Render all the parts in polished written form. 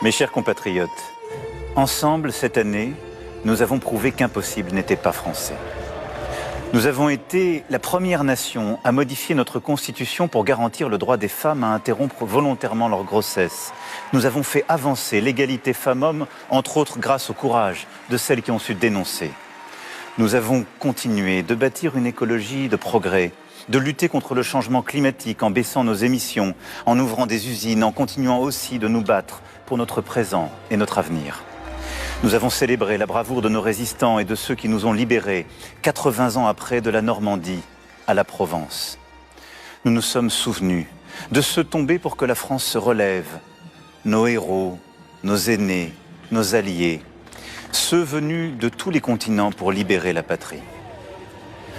Mes chers compatriotes, ensemble, cette année, nous avons prouvé qu'impossible n'était pas français. Nous avons été la première nation à modifier notre constitution pour garantir le droit des femmes à interrompre volontairement leur grossesse. Nous avons fait avancer l'égalité femmes-hommes, entre autres grâce au courage de celles qui ont su dénoncer. Nous avons continué de bâtir une écologie de progrès, de lutter contre le changement climatique en baissant nos émissions, en ouvrant des usines, en continuant aussi de nous battre pour notre présent et notre avenir. Nous avons célébré la bravoure de nos résistants et de ceux qui nous ont libérés, 80 ans après, de la Normandie à la Provence. Nous nous sommes souvenus de ceux tombés pour que la France se relève, nos héros, nos aînés, nos alliés, ceux venus de tous les continents pour libérer la patrie.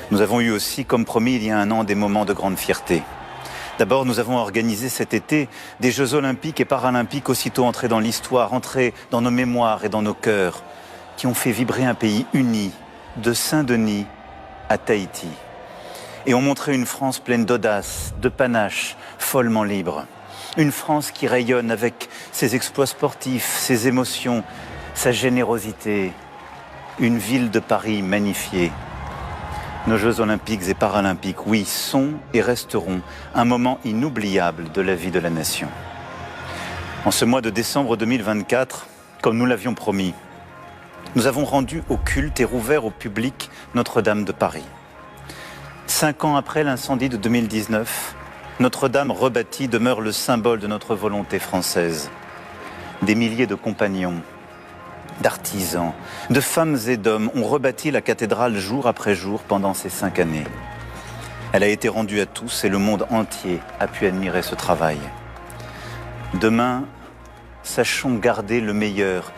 Nous avons eu aussi, comme promis il y a un an, des moments de grande fierté. D'abord, nous avons organisé cet été des Jeux olympiques et paralympiques aussitôt entrés dans l'histoire, entrés dans nos mémoires et dans nos cœurs, qui ont fait vibrer un pays uni, de Saint-Denis à Tahiti, et ont montré une France pleine d'audace, de panache, follement libre. Une France qui rayonne avec ses exploits sportifs, ses émotions, sa générosité. Une ville de Paris magnifiée. Nos Jeux olympiques et paralympiques, oui, sont et resteront un moment inoubliable de la vie de la nation. En ce mois de décembre 2024, comme nous l'avions promis, nous avons rendu au culte et rouvert au public Notre-Dame de Paris. 5 ans après l'incendie de 2019, Notre-Dame rebâtie demeure le symbole de notre volonté française. Des milliers de compagnons, d'artisans, de femmes et d'hommes ont rebâti la cathédrale jour après jour pendant ces 5 années. Elle a été rendue à tous et le monde entier a pu admirer ce travail. Demain, sachons garder le meilleur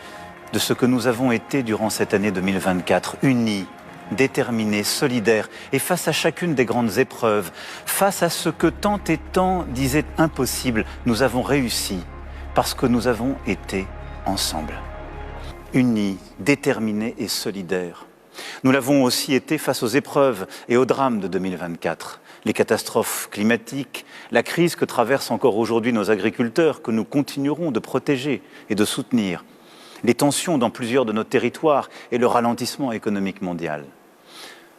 de ce que nous avons été durant cette année 2024, unis, déterminés, solidaires, et face à chacune des grandes épreuves, face à ce que tant et tant disaient impossible, nous avons réussi parce que nous avons été ensemble. Unis, déterminés et solidaires. Nous l'avons aussi été face aux épreuves et aux drames de 2024. Les catastrophes climatiques, la crise que traversent encore aujourd'hui nos agriculteurs, que nous continuerons de protéger et de soutenir, les tensions dans plusieurs de nos territoires et le ralentissement économique mondial.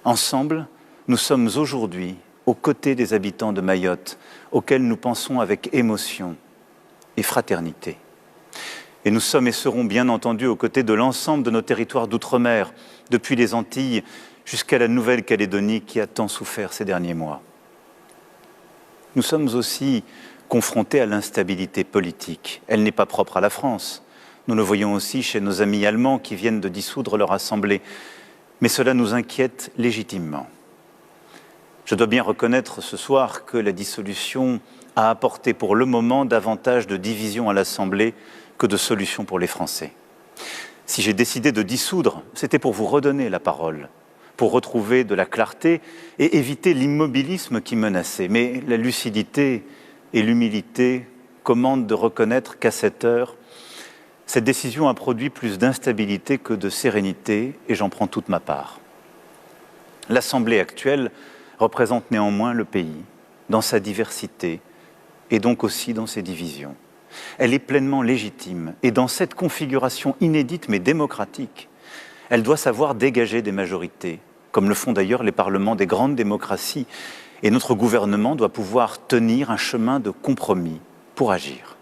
Ensemble, nous sommes aujourd'hui aux côtés des habitants de Mayotte, auxquels nous pensons avec émotion et fraternité. Et nous sommes et serons bien entendu aux côtés de l'ensemble de nos territoires d'outre-mer, depuis les Antilles jusqu'à la Nouvelle-Calédonie qui a tant souffert ces derniers mois. Nous sommes aussi confrontés à l'instabilité politique. Elle n'est pas propre à la France. Nous le voyons aussi chez nos amis allemands qui viennent de dissoudre leur assemblée. Mais cela nous inquiète légitimement. Je dois bien reconnaître ce soir que la dissolution a apporté pour le moment davantage de division à l'Assemblée que de solutions pour les Français. Si j'ai décidé de dissoudre, c'était pour vous redonner la parole, pour retrouver de la clarté et éviter l'immobilisme qui menaçait. Mais la lucidité et l'humilité commandent de reconnaître qu'à cette heure, cette décision a produit plus d'instabilité que de sérénité, et j'en prends toute ma part. L'Assemblée actuelle représente néanmoins le pays, dans sa diversité, et donc aussi dans ses divisions. Elle est pleinement légitime, et dans cette configuration inédite mais démocratique, elle doit savoir dégager des majorités, comme le font d'ailleurs les parlements des grandes démocraties, et notre gouvernement doit pouvoir tenir un chemin de compromis pour agir.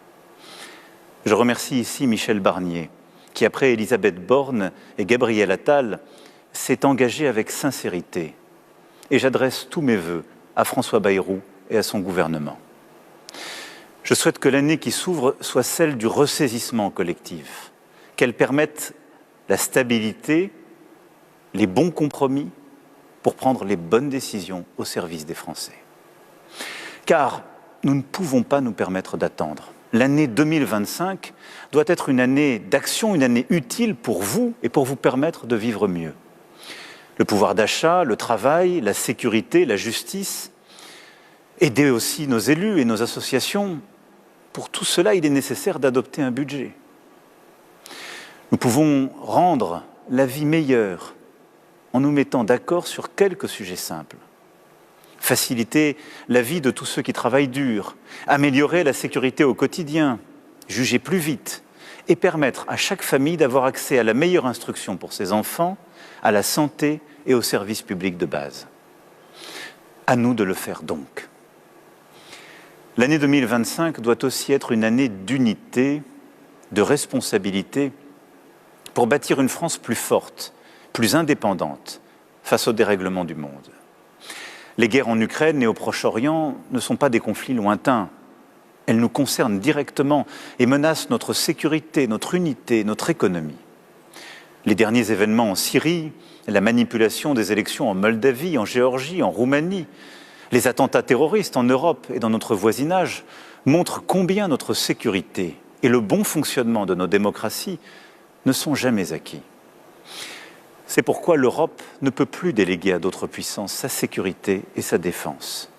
Je remercie ici Michel Barnier, qui après Elisabeth Borne et Gabriel Attal, s'est engagé avec sincérité, et j'adresse tous mes vœux à François Bayrou et à son gouvernement. Je souhaite que l'année qui s'ouvre soit celle du ressaisissement collectif, qu'elle permette la stabilité, les bons compromis pour prendre les bonnes décisions au service des Français. Car nous ne pouvons pas nous permettre d'attendre. L'année 2025 doit être une année d'action, une année utile pour vous et pour vous permettre de vivre mieux. Le pouvoir d'achat, le travail, la sécurité, la justice, aider aussi nos élus et nos associations. Pour tout cela, il est nécessaire d'adopter un budget. Nous pouvons rendre la vie meilleure en nous mettant d'accord sur quelques sujets simples. Faciliter la vie de tous ceux qui travaillent dur, améliorer la sécurité au quotidien, juger plus vite, et permettre à chaque famille d'avoir accès à la meilleure instruction pour ses enfants, à la santé et aux services publics de base. À nous de le faire donc. L'année 2025 doit aussi être une année d'unité, de responsabilité, pour bâtir une France plus forte, plus indépendante face au dérèglement du monde. Les guerres en Ukraine et au Proche-Orient ne sont pas des conflits lointains. Elles nous concernent directement et menacent notre sécurité, notre unité, notre économie. Les derniers événements en Syrie, la manipulation des élections en Moldavie, en Géorgie, en Roumanie, les attentats terroristes en Europe et dans notre voisinage montrent combien notre sécurité et le bon fonctionnement de nos démocraties ne sont jamais acquis. C'est pourquoi l'Europe ne peut plus déléguer à d'autres puissances sa sécurité et sa défense.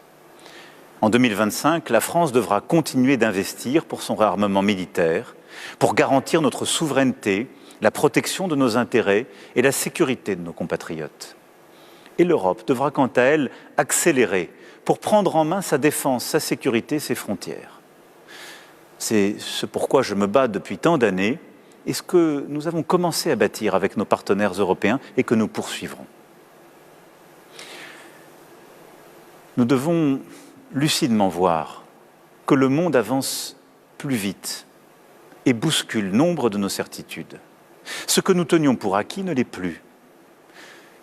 En 2025, la France devra continuer d'investir pour son réarmement militaire, pour garantir notre souveraineté, la protection de nos intérêts et la sécurité de nos compatriotes. Et l'Europe devra quant à elle accélérer pour prendre en main sa défense, sa sécurité, ses frontières. C'est ce pourquoi je me bats depuis tant d'années et ce que nous avons commencé à bâtir avec nos partenaires européens et que nous poursuivrons. Nous devons lucidement voir que le monde avance plus vite et bouscule nombre de nos certitudes. Ce que nous tenions pour acquis ne l'est plus.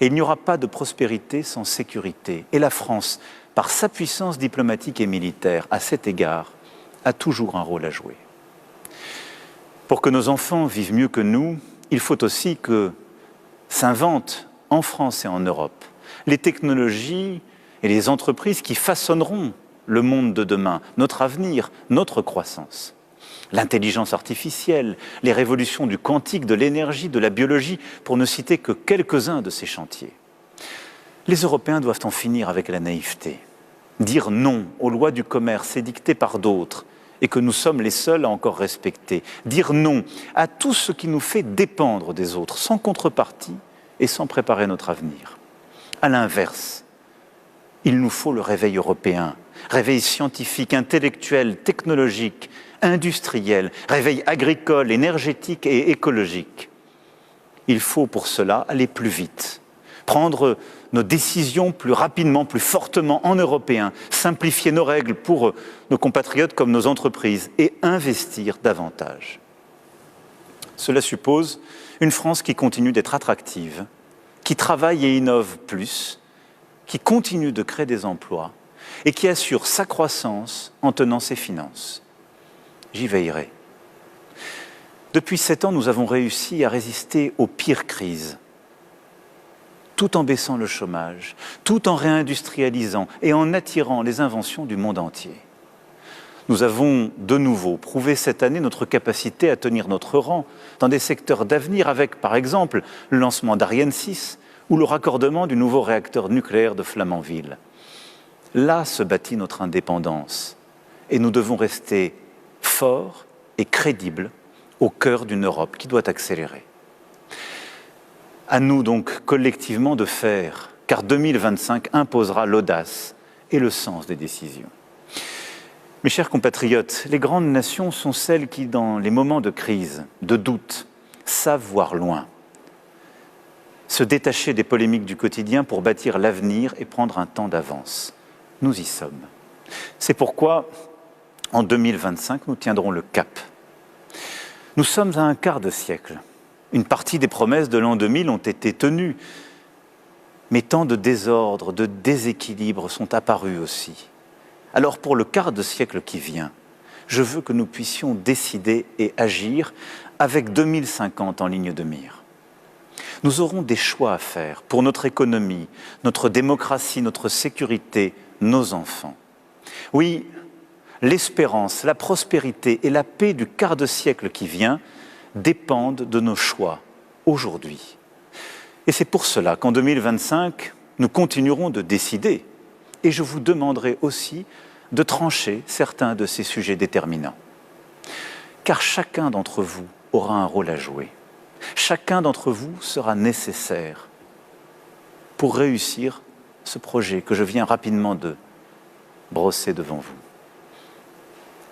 Et il n'y aura pas de prospérité sans sécurité. Et la France, par sa puissance diplomatique et militaire, à cet égard, a toujours un rôle à jouer. Pour que nos enfants vivent mieux que nous, il faut aussi que s'inventent en France et en Europe les technologies et les entreprises qui façonneront le monde de demain, notre avenir, notre croissance. L'intelligence artificielle, les révolutions du quantique, de l'énergie, de la biologie, pour ne citer que quelques-uns de ces chantiers. Les Européens doivent en finir avec la naïveté. Dire non aux lois du commerce édictées par d'autres et que nous sommes les seuls à encore respecter. Dire non à tout ce qui nous fait dépendre des autres, sans contrepartie et sans préparer notre avenir. À l'inverse, il nous faut le réveil européen, réveil scientifique, intellectuel, technologique, industriel, réveil agricole, énergétique et écologique. Il faut pour cela aller plus vite, prendre nos décisions plus rapidement, plus fortement en européen, simplifier nos règles pour nos compatriotes comme nos entreprises et investir davantage. Cela suppose une France qui continue d'être attractive, qui travaille et innove plus, qui continue de créer des emplois et qui assure sa croissance en tenant ses finances. J'y veillerai. Depuis 7 ans, nous avons réussi à résister aux pires crises, tout en baissant le chômage, tout en réindustrialisant et en attirant les inventions du monde entier. Nous avons de nouveau prouvé cette année notre capacité à tenir notre rang dans des secteurs d'avenir avec, par exemple, le lancement d'Ariane 6 ou le raccordement du nouveau réacteur nucléaire de Flamanville. Là se bâtit notre indépendance et nous devons rester forts et crédibles au cœur d'une Europe qui doit accélérer. À nous donc collectivement de faire, car 2025 imposera l'audace et le sens des décisions. Mes chers compatriotes, les grandes nations sont celles qui, dans les moments de crise, de doute, savent voir loin, se détacher des polémiques du quotidien pour bâtir l'avenir et prendre un temps d'avance. Nous y sommes. C'est pourquoi, en 2025, nous tiendrons le cap. Nous sommes à un quart de siècle. Une partie des promesses de l'an 2000 ont été tenues, mais tant de désordres, de déséquilibres sont apparus aussi. Alors pour le quart de siècle qui vient, je veux que nous puissions décider et agir avec 2050 en ligne de mire. Nous aurons des choix à faire pour notre économie, notre démocratie, notre sécurité, nos enfants. Oui, l'espérance, la prospérité et la paix du quart de siècle qui vient dépendent de nos choix aujourd'hui. Et c'est pour cela qu'en 2025, nous continuerons de décider et je vous demanderai aussi de trancher certains de ces sujets déterminants. Car chacun d'entre vous aura un rôle à jouer. Chacun d'entre vous sera nécessaire pour réussir ce projet que je viens rapidement de brosser devant vous.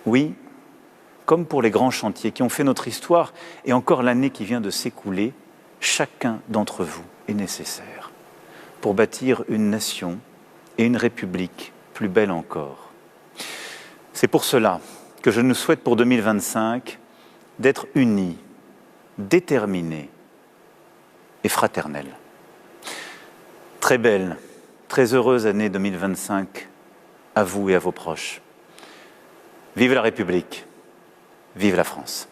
Oui, comme pour les grands chantiers qui ont fait notre histoire et encore l'année qui vient de s'écouler, chacun d'entre vous est nécessaire pour bâtir une nation et une république plus belle encore. C'est pour cela que je nous souhaite pour 2025 d'être unis, déterminés et fraternels. Très belle, très heureuse année 2025 à vous et à vos proches. Vive la République, vive la France.